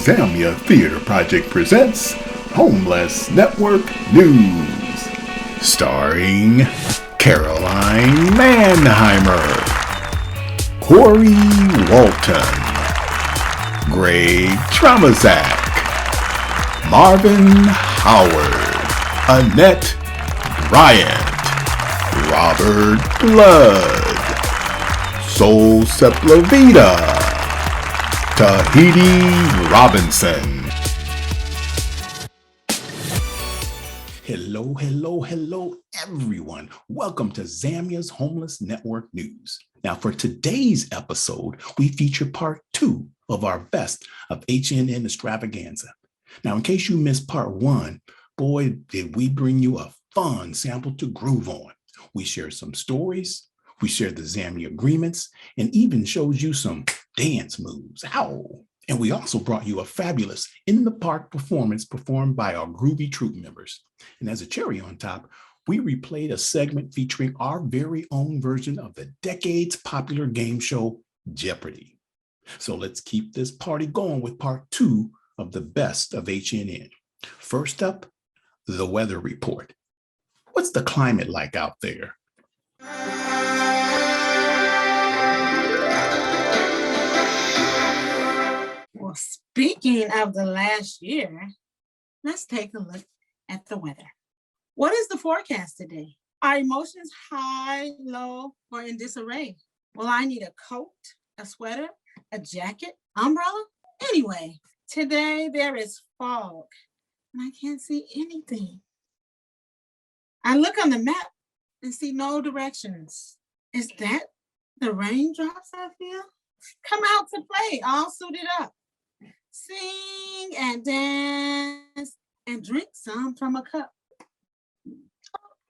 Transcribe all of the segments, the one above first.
zAmya Theater Project presents Homeless Network NewZ, starring Caroline Mannheimer, Corey Walton, Greg Tramazak, Marvin Howard, Annette Bryant, Robert Blood, Sol Sepulveda, Tahiti Robinson. Hello, everyone. Welcome to zAmya's Homeless Network NewZ. Now, for today's episode, we feature part 2 of our Best of HNN extravaganza. Now, in case you missed part 1, boy, did we bring you a fun sample to groove on. We share some stories, we share the zAmya agreements, and even shows you some dance moves. Ow! And we also brought you a fabulous In the Park performance performed by our groovy troupe members. And as a cherry on top, we replayed a segment featuring our very own version of the decades popular game show Jeopardy! So let's keep this party going with part 2 of the Best of HNN. First up, the weather report. What's the climate like out there? Well, speaking of the last year, let's take a look at the weather. What is the forecast today? Are emotions high, low, or in disarray? Will I need a coat, a sweater, a jacket, umbrella? Anyway, today there is fog and I can't see anything. I look on the map and see no directions. Is that the raindrops I feel? Come out to play, all suited up. Sing and dance and drink some from a cup.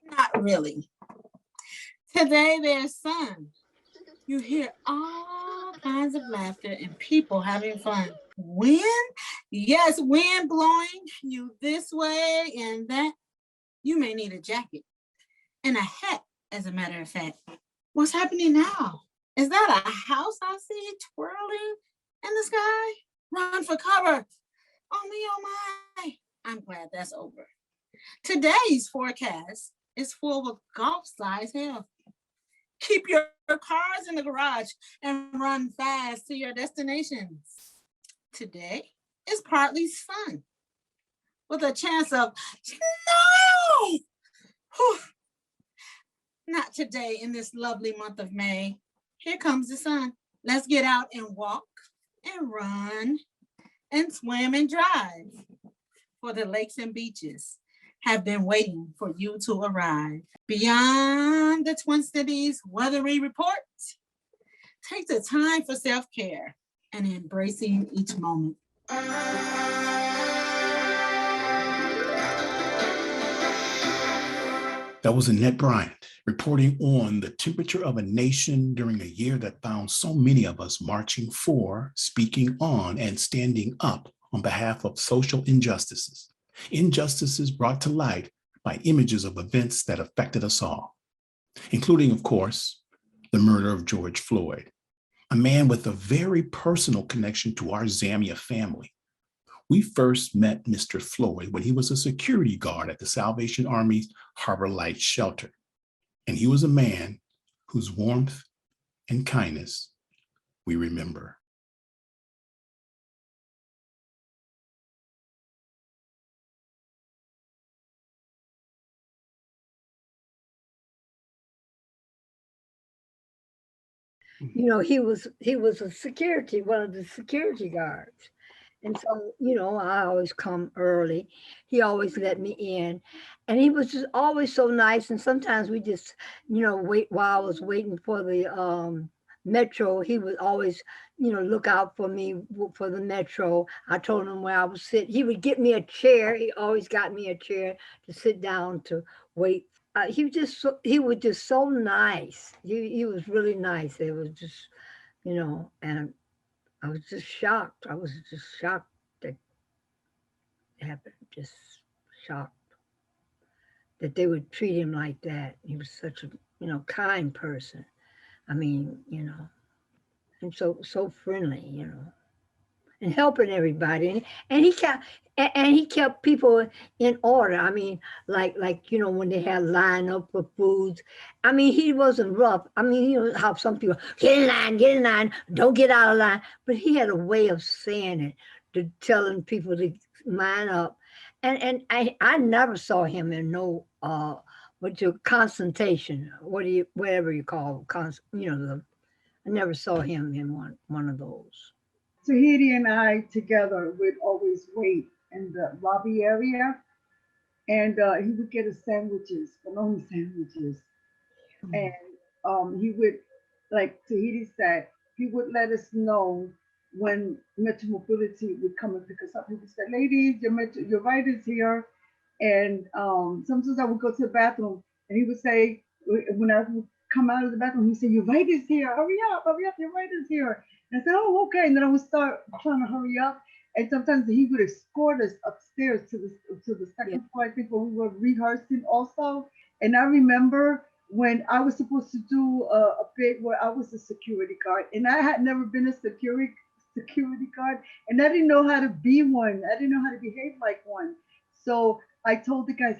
Not really. Today there's sun. You hear all kinds of laughter and people having fun. Wind? Yes, wind blowing you this way and that. You may need a jacket and a hat, as a matter of fact. What's happening now? Is that a house I see twirling in the sky? Run for cover. Oh me, oh my. I'm glad that's over. Today's forecast is full of golf-sized hell. Keep your cars in the garage and run fast to your destinations. Today is partly sun with a chance of snow. Whew. Not today in this lovely month of May. Here comes the sun. Let's get out and walk and run and swim and drive. For the lakes and beaches have been waiting for you to arrive. Beyond the Twin Cities weathery report, take the time for self-care and embracing each moment. That was Annette Bryant reporting on the temperature of a nation during a year that found so many of us marching for, speaking on, and standing up on behalf of social injustices. Injustices brought to light by images of events that affected us all, including, of course, the murder of George Floyd, a man with a very personal connection to our zAmya family. We first met Mr. Floyd when he was a security guard at the Salvation Army's Harbor Lights shelter. And he was a man whose warmth and kindness we remember. You know, he was a security, one of the security guards. And so, you know, I always come early. He always let me in. And he was just always so nice. And sometimes we just, you know, wait while I was waiting for the metro. He would always, you know, look out for me for the metro. I told him where I would sit. He would get me a chair. He always got me a chair to sit down to wait. He was just so nice. He was really nice. It was just, you know, and I was just shocked. I was just shocked that it happened. Just shocked that they would treat him like that. He was such a, you know, kind person. I mean, you know, and so friendly, you know. and helping everybody. And he kept people in order. I mean, like when they had line up for foods. I mean, he wasn't rough. I mean, how some people get in line, don't get out of line. But he had a way of saying it, to telling people to line up. And I never saw him in no what your concentration, whatever you call I never saw him in one of those. Tahiti and I together would always wait in the lobby area, and he would get us sandwiches, bologna sandwiches, and he would, like Tahiti said, he would let us know when Metro Mobility would come and pick us up. He would say, "Ladies, your ride is here," and sometimes I would go to the bathroom, and he would say, when I would come out of the bathroom, he'd say, "Your ride is here. Hurry up, your ride is here." And I said, "Oh, okay." And then I would start trying to hurry up. And sometimes he would escort us upstairs to the second floor, I think, where we were rehearsing also. And I remember when I was supposed to do a bit where I was a security guard, and I had never been a security guard, and I didn't know how to be one. I didn't know how to behave like one. So I told the guys,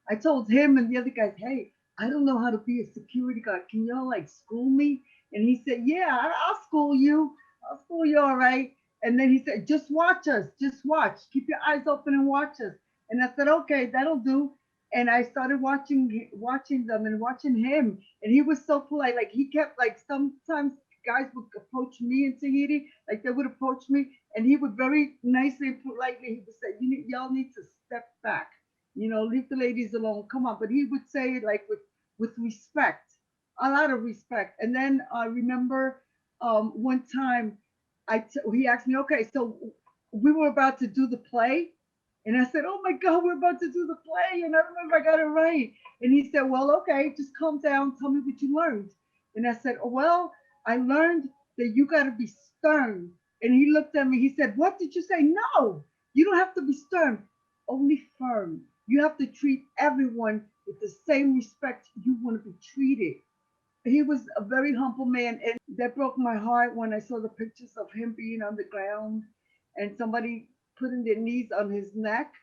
I told him and the other guys, "Hey, I don't know how to be a security guard. Can y'all like school me?" And he said, "Yeah, I'll school you. I'll school you, all right." And then he said, "Just watch us. Just watch. Keep your eyes open and watch us." And I said, "Okay, that'll do." And I started watching them and watching him. And he was so polite. Like he kept, like, sometimes guys would approach me in Tahiti, like they would approach me, and he would very nicely and politely, he would say, y'all need to step back. Leave the ladies alone. Come on. But he would say it like with respect, a lot of respect. And then I remember one time he asked me, "Okay, so we were about to do the play." And I said, "Oh my God, we're about to do the play." And I remember I got it right. And he said, "Well, okay, just calm down. Tell me what you learned." And I said, "Oh, well, I learned that you got to be stern." And he looked at me. He said, "What did you say?" "No, you don't have to be stern, only firm. You have to treat everyone with the same respect you want to be treated." He was a very humble man, and that broke my heart when I saw the pictures of him being on the ground and somebody putting their knees on his neck.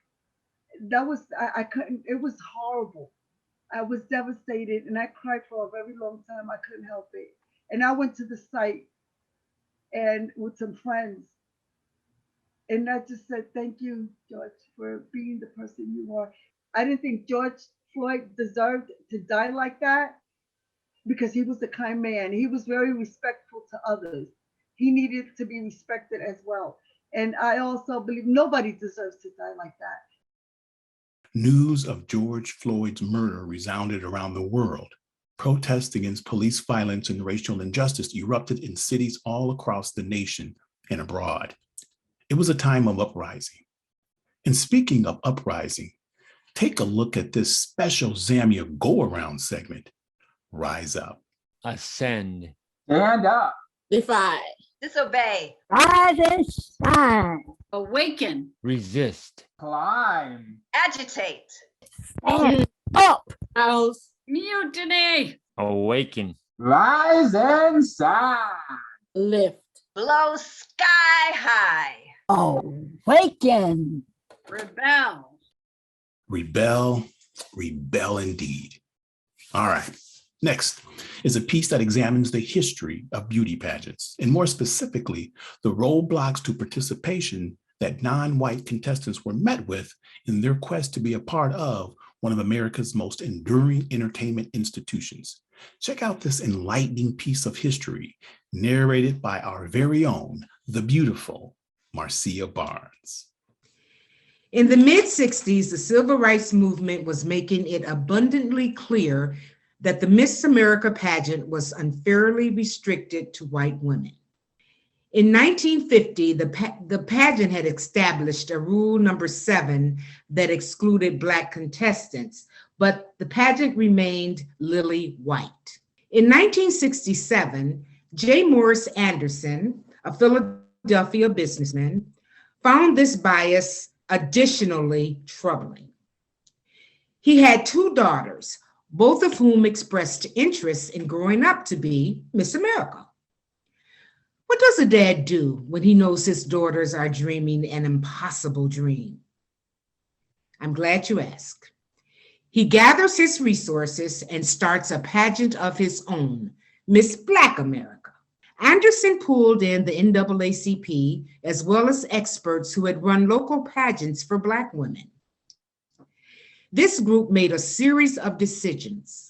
That was, I couldn't, it was horrible. I was devastated and I cried for a very long time. I couldn't help it. And I went to the site and with some friends, and I just said, "Thank you, George, for being the person you are." I didn't think George Floyd deserved to die like that, because he was a kind man. He was very respectful to others. He needed to be respected as well. And I also believe nobody deserves to die like that. News of George Floyd's murder resounded around the world. Protests against police violence and racial injustice erupted in cities all across the nation and abroad. It was a time of uprising. And speaking of uprising, take a look at this special zAmya go-around segment. Rise up. Ascend. Stand up. Defy. Disobey. Rise and shine. Awaken. Resist. Climb. Agitate. Stand up. House. Mutiny. Awaken. Rise and shine. Lift. Blow sky high. Awaken. Rebel. Rebel, rebel indeed. All right. Next is a piece that examines the history of beauty pageants, and more specifically, the roadblocks to participation that non-white contestants were met with in their quest to be a part of one of America's most enduring entertainment institutions. Check out this enlightening piece of history narrated by our very own, the beautiful Marcia Barnes. In the mid-60s, the civil rights movement was making it abundantly clear that the Miss America pageant was unfairly restricted to white women. In 1950, the pageant had established a rule number 7 that excluded Black contestants, but the pageant remained lily white. In 1967, J. Morris Anderson, a Philadelphia businessman, found this bias additionally troubling. He had 2 daughters, both of whom expressed interest in growing up to be Miss America. What does a dad do when he knows his daughters are dreaming an impossible dream? I'm glad you asked. He gathers his resources and starts a pageant of his own, Miss Black America. Anderson pulled in the NAACP as well as experts who had run local pageants for Black women. This group made a series of decisions.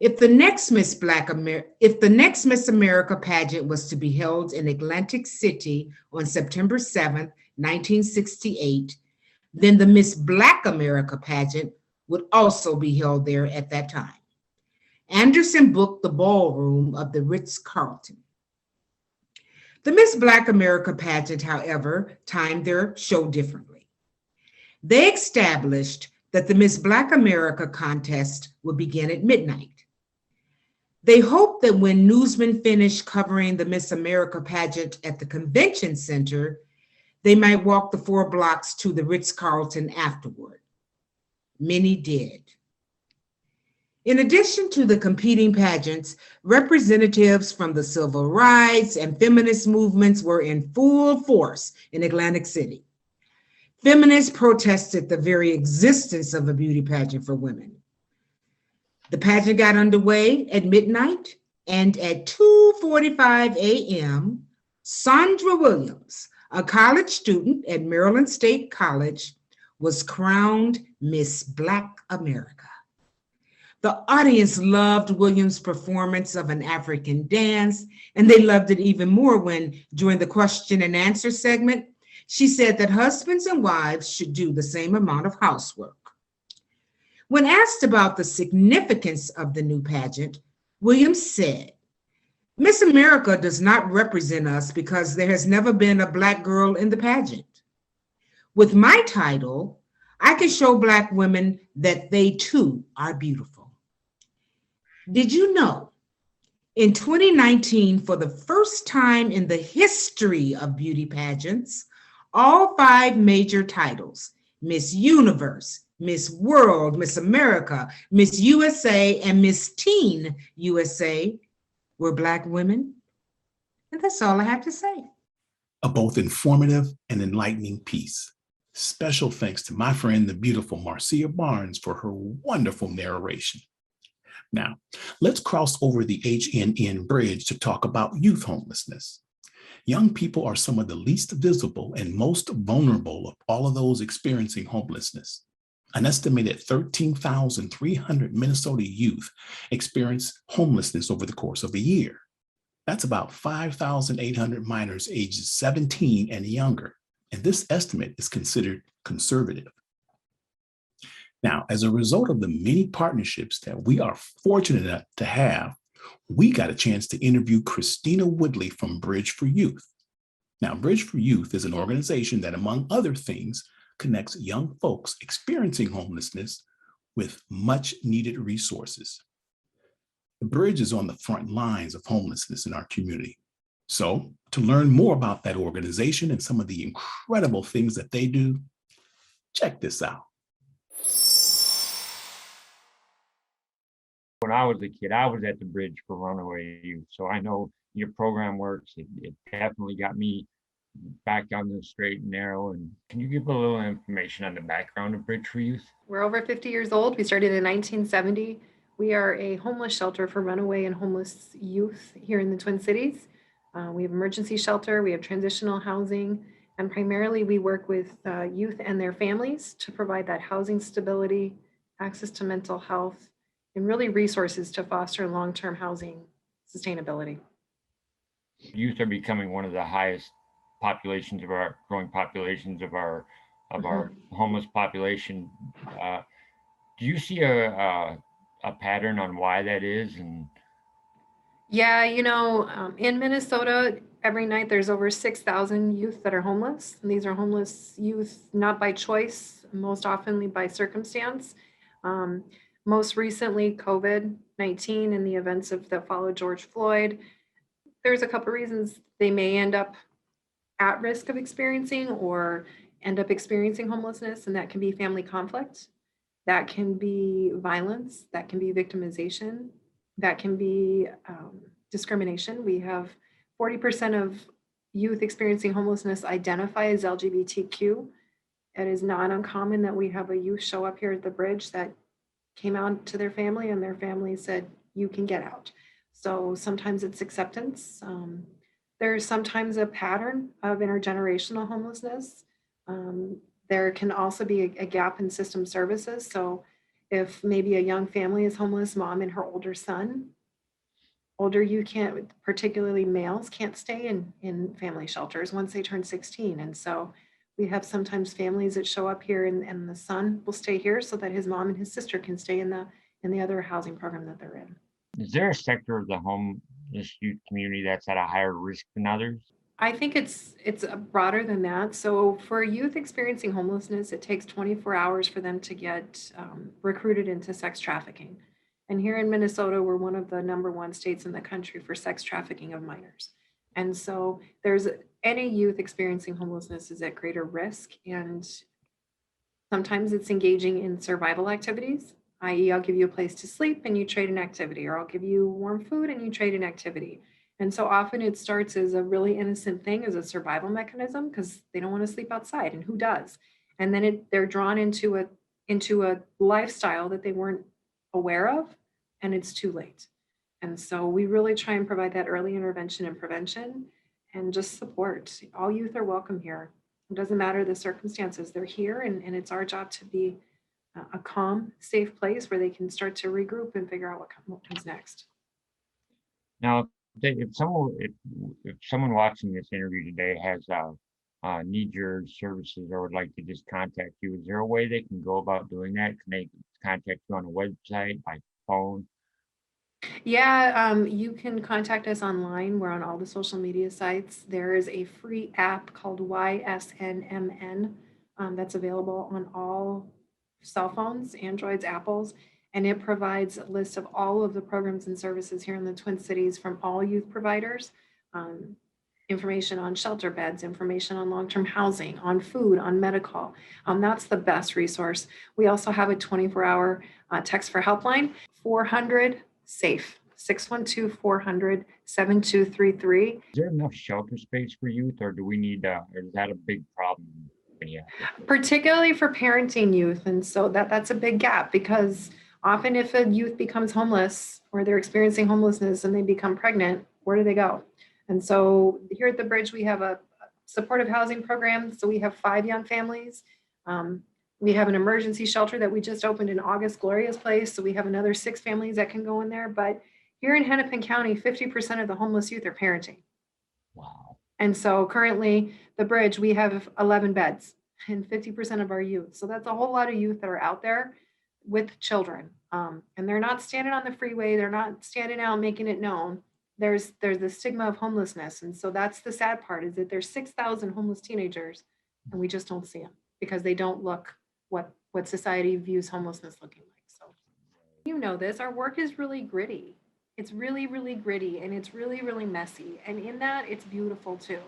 If the next Miss America pageant was to be held in Atlantic City on September 7th, 1968, then the Miss Black America pageant would also be held there at that time. Anderson booked the ballroom of the Ritz-Carlton. The Miss Black America pageant, however, timed their show differently. They established that the Miss Black America contest would begin at midnight. They hoped that when newsmen finished covering the Miss America pageant at the convention center, they might walk the 4 blocks to the Ritz-Carlton afterward. Many did. In addition to the competing pageants, representatives from the civil rights and feminist movements were in full force in Atlantic City. Feminists protested the very existence of a beauty pageant for women. The pageant got underway at midnight, and at 2:45 a.m., Sandra Williams, a college student at Maryland State College, was crowned Miss Black America. The audience loved Williams' performance of an African dance, and they loved it even more when, during the question and answer segment, she said that husbands and wives should do the same amount of housework. When asked about the significance of the new pageant, Williams said, "Miss America does not represent us because there has never been a Black girl in the pageant. With my title, I can show Black women that they too are beautiful." Did you know, in 2019, for the first time in the history of beauty pageants, all 5 major titles, Miss Universe, Miss World, Miss America, Miss USA, and Miss Teen USA, were Black women? And that's all I have to say. A both informative and enlightening piece. Special thanks to my friend, the beautiful Marcia Barnes, for her wonderful narration. Now, let's cross over the HNN bridge to talk about youth homelessness. Young people are some of the least visible and most vulnerable of all of those experiencing homelessness. An estimated 13,300 Minnesota youth experience homelessness over the course of a year. That's about 5,800 minors ages 17 and younger, and this estimate is considered conservative. Now, as a result of the many partnerships that we are fortunate enough to have, we got a chance to interview Christina Woodlee from Bridge for Youth. Now, Bridge for Youth is an organization that, among other things, connects young folks experiencing homelessness with much needed resources. The Bridge is on the front lines of homelessness in our community. So, to learn more about that organization and some of the incredible things that they do, check this out. When I was a kid, I was at the Bridge for Runaway Youth, so I know your program works. It definitely got me back on the straight and narrow. And can you give a little information on the background of Bridge for Youth? We're over 50 years old. We started in 1970. We are a homeless shelter for runaway and homeless youth here in the Twin Cities. We have emergency shelter, we have transitional housing, and primarily we work with youth and their families to provide that housing stability, access to mental health, and really resources to foster long-term housing sustainability. Youth are becoming one of the highest populations of our growing populations of our homeless population. Do you see a pattern on why that is? And yeah, in Minnesota, every night there's over 6,000 youth that are homeless. And these are homeless youth not by choice, most often by circumstance. Most recently, COVID-19 and the events that followed George Floyd. There's a couple of reasons they may end up at risk of experiencing or end up experiencing homelessness, and that can be family conflict, that can be violence, that can be victimization, that can be discrimination. We have 40% of youth experiencing homelessness identify as LGBTQ. It is not uncommon that we have a youth show up here at the bridge that came out to their family and their family said, you can get out. So sometimes it's acceptance. There's sometimes a pattern of intergenerational homelessness. There can also be a gap in system services. So if maybe a young family is homeless, mom and her older son, older youth can't, particularly males, can't stay in family shelters once they turn 16. And so we have sometimes families that show up here and the son will stay here so that his mom and his sister can stay in the other housing program that they're in. Is there a sector of the homeless youth community that's at a higher risk than others? I think it's broader than that. So for youth experiencing homelessness, it takes 24 hours for them to get recruited into sex trafficking. And here in Minnesota, we're one of the #1 states in the country for sex trafficking of minors. And so there's any youth experiencing homelessness is at greater risk. And sometimes it's engaging in survival activities, i.e. I'll give you a place to sleep and you trade an activity, or I'll give you warm food and you trade an activity. And so often it starts as a really innocent thing, as a survival mechanism, because they don't want to sleep outside, and who does? And then they're drawn into a lifestyle that they weren't aware of, and it's too late. And so we really try and provide that early intervention and prevention and just support. All youth are welcome here. It doesn't matter the circumstances, they're here, and it's our job to be a calm, safe place where they can start to regroup and figure out what comes next. Now, if someone watching this interview today has need your services or would like to just contact you, is there a way they can go about doing that? Can they contact you on a website, by phone? Yeah, you can contact us online. We're on all the social media sites. There is a free app called YSNMN that's available on all cell phones, Androids, Apples, and it provides a list of all of the programs and services here in the Twin Cities from all youth providers, information on shelter beds, information on long-term housing, on food, on medical. That's the best resource. We also have a 24-hour text for helpline, 400-SAFE, 612-400-7233. Is there enough shelter space for youth, or do we need, or is that a big problem? Yeah. Particularly for parenting youth. And so that's a big gap, because often if a youth becomes homeless or they're experiencing homelessness and they become pregnant, where do they go? And so here at the Bridge, we have a supportive housing program. So we have 5 young families. We have an emergency shelter that we just opened in August, Gloria's Place. So we have another 6 families that can go in there. But here in Hennepin County, 50% of the homeless youth are parenting. Wow. And so currently the Bridge, we have 11 beds and 50% of our youth. So that's a whole lot of youth that are out there with children. And they're not standing on the freeway. They're not standing out making it known. There's the stigma of homelessness. And so that's the sad part, is that there's 6,000 homeless teenagers and we just don't see them because they don't look what society views homelessness looking like. So you know this, our work is really gritty. It's really, really gritty, and it's really, really messy. And in that, it's beautiful too,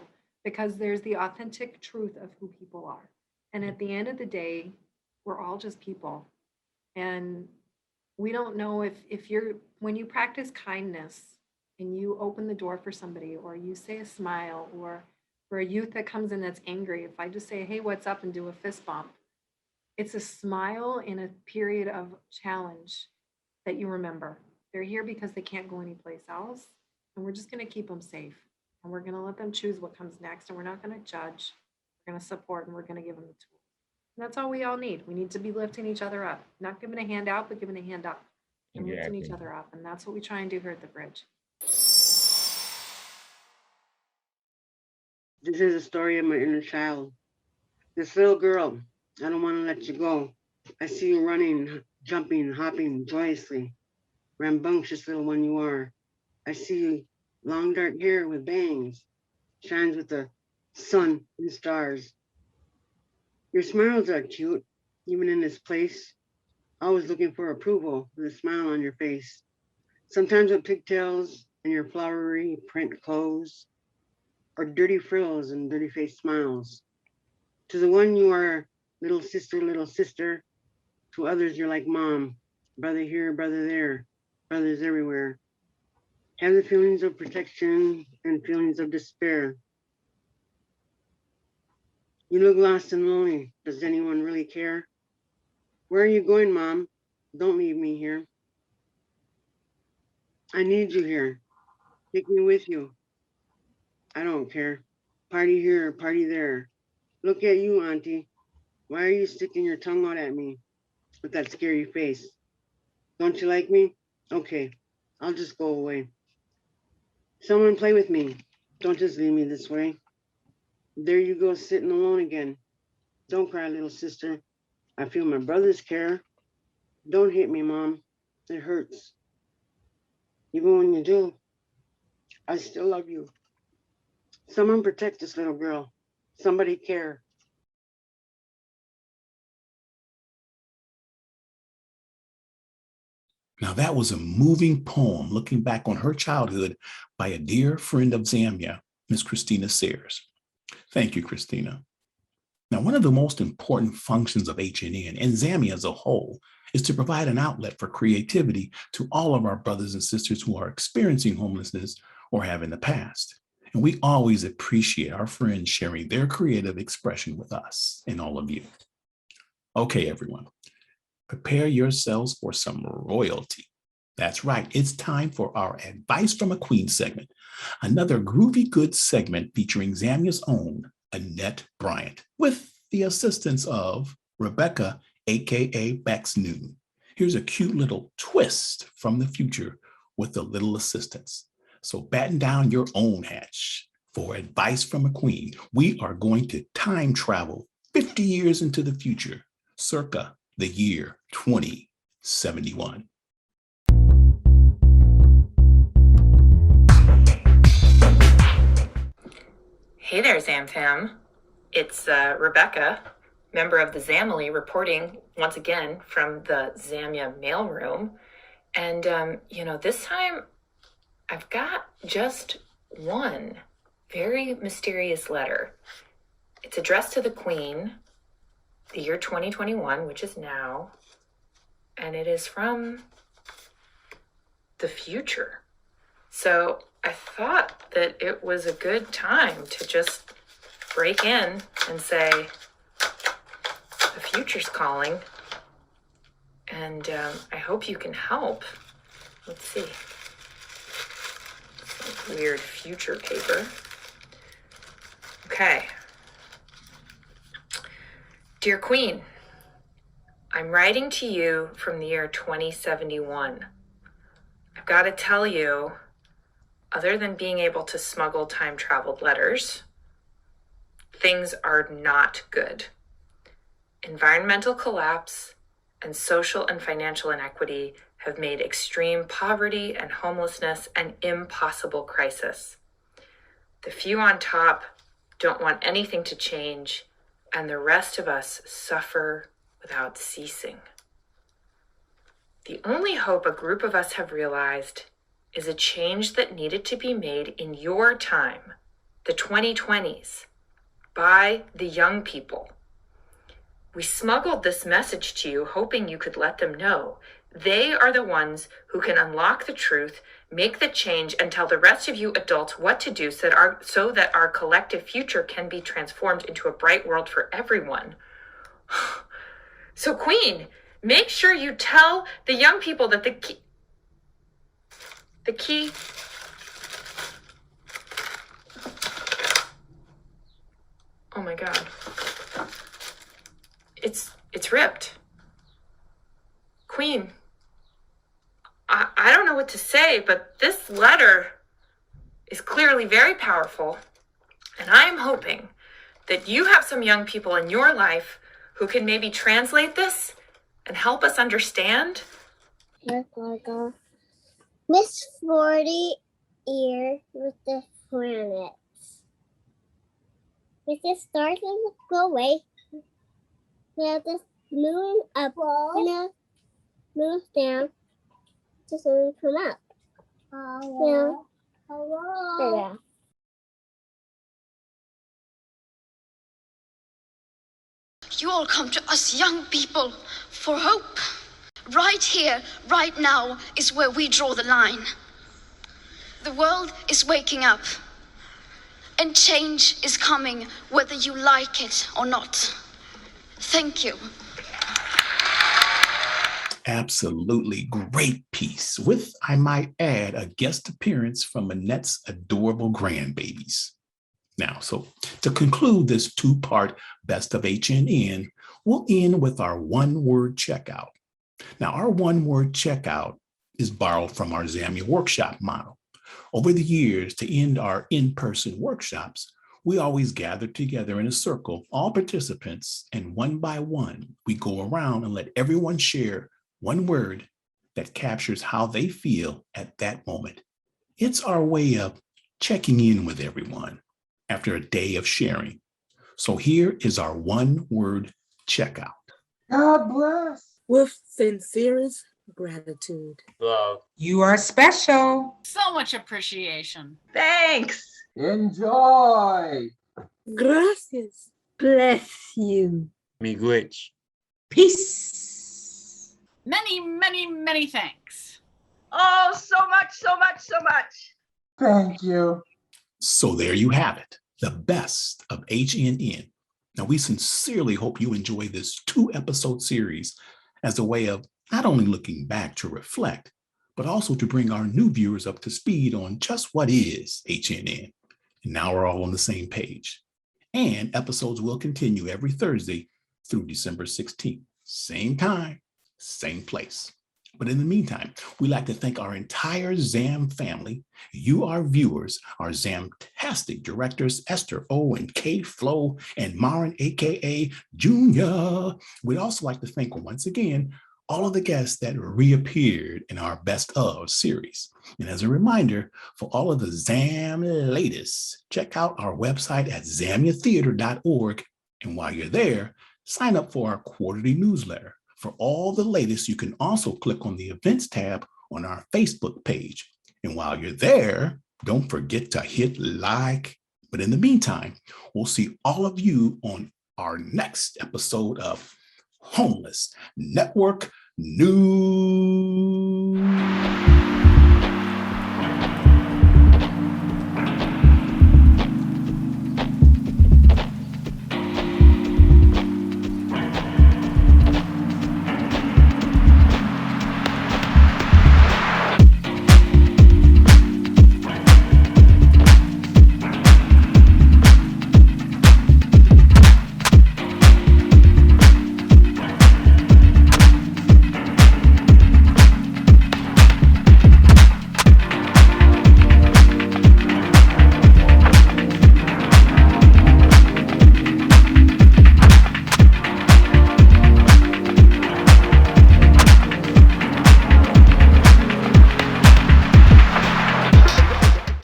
because there's the authentic truth of who people are. And at the end of the day, we're all just people. And we don't know if when you practice kindness and you open the door for somebody, or you say a smile, or for a youth that comes in that's angry, if I just say, hey, what's up, and do a fist bump, it's a smile in a period of challenge that you remember. They're here because they can't go anyplace else. And we're just going to keep them safe. And we're going to let them choose what comes next. And we're not going to judge. We're going to support, and we're going to give them the tools. And that's all we all need. We need to be lifting each other up. Not giving a hand out, but giving a hand up. And lifting each other up. And that's what we try and do here at the Bridge. This is a story of my inner child. This little girl, I don't want to let you go. I see you running, jumping, hopping joyously. Rambunctious little one you are. I see you, long dark hair with bangs, shines with the sun and stars. Your smiles are cute, even in this place. Always looking for approval with a smile on your face. Sometimes with pigtails and your flowery print clothes, or dirty frills and dirty face smiles. To the one you are little sister. To others you're like mom, brother here, brother there, brothers everywhere. Have the feelings of protection and feelings of despair. You look lost and lonely. Does anyone really care? Where are you going, Mom? Don't leave me here. I need you here. Take me with you. I don't care. Party here, party there. Look at you, Auntie. Why are you sticking your tongue out at me with that scary face? Don't you like me? Okay, I'll just go away. Someone play with me. Don't just leave me this way. There you go, sitting alone again. Don't cry, little sister. I feel my brother's care. Don't hit me, Mom. It hurts. Even when you do, I still love you. Someone protect this little girl. Somebody care. Now, that was a moving poem looking back on her childhood by a dear friend of zAmya, Miss Christina Sayers. Thank you, Christina. Now, one of the most important functions of HNN and zAmya as a whole is to provide an outlet for creativity to all of our brothers and sisters who are experiencing homelessness or have in the past. And we always appreciate our friends sharing their creative expression with us and all of you. Okay, everyone. Prepare yourselves for some royalty. That's right, it's time for our Advice from a Queen segment, another groovy good segment featuring zAmya's own Annette Bryant with the assistance of Rebecca, aka Bex Newton. Here's a cute little twist from the future with a little assistance. So batten down your own hatch for Advice from a Queen. We are going to time travel 50 years into the future, circa the year 2071. Hey there, Zam Fam. It's Rebecca, member of the Zamily, reporting once again from the zAmya mailroom. And, this time I've got just one very mysterious letter. It's addressed to the Queen, the year 2021, which is now, and it is from the future. So I thought that it was a good time to just break in and say, the future's calling, and I hope you can help. Let's see. Some weird future paper. Okay. Dear Queen, I'm writing to you from the year 2071. I've got to tell you, other than being able to smuggle time-traveled letters, things are not good. Environmental collapse and social and financial inequity have made extreme poverty and homelessness an impossible crisis. The few on top don't want anything to change, and the rest of us suffer without ceasing. The only hope a group of us have realized is a change that needed to be made in your time, the 2020s, by the young people. We smuggled this message to you, hoping you could let them know they are the ones who can unlock the truth, make the change, and tell the rest of you adults what to do so that our collective future can be transformed into a bright world for everyone. So, Queen, make sure you tell the young people that the key oh my God. It's ripped. Queen, I don't know what to say, but this letter is clearly very powerful, and I am hoping that you have some young people in your life who can maybe translate this and help us understand. Miss 40 year with the planets. With the stars and the Milky Way, we have the moon up, moon down, the sun come up. Hello. Yeah. You all come to us young people for hope. Right here, right now, is where we draw the line. The world is waking up, and change is coming whether you like it or not. Thank you. Absolutely great piece with, I might add, a guest appearance from Annette's adorable grandbabies. Now, so to conclude this two-part Best of HNN, we'll end with our one-word checkout. Now, our one-word checkout is borrowed from our zAmya workshop model. Over the years, to end our in-person workshops, we always gather together in a circle, all participants, and one by one, we go around and let everyone share one word that captures how they feel at that moment. It's our way of checking in with everyone after a day of sharing. So here is our one-word checkout. God bless. With sincerest gratitude. Love. You are special. So much appreciation. Thanks. Enjoy. Gracias. Bless you. Miigwech. Peace. Many, many, many thanks. Oh, so much, so much, so much. Thank you. So there you have it, the best of HNN. Now, we sincerely hope you enjoy this 2-episode series as a way of not only looking back to reflect, but also to bring our new viewers up to speed on just what is HNN. And now we're all on the same page. And episodes will continue every Thursday through December 16th. Same time, same place. But in the meantime, we'd like to thank our entire ZAM family, you, our viewers, our ZAM-tastic directors, Esther O and K Flo and Marin, AKA Junior. We'd also like to thank once again all of the guests that reappeared in our Best Of series. And as a reminder, for all of the ZAM latest, check out our website at zamyatheater.org. And while you're there, sign up for our quarterly newsletter. For all the latest, you can also click on the events tab on our Facebook page. And while you're there, don't forget to hit like. But in the meantime, we'll see all of you on our next episode of Homeless Network NewZ.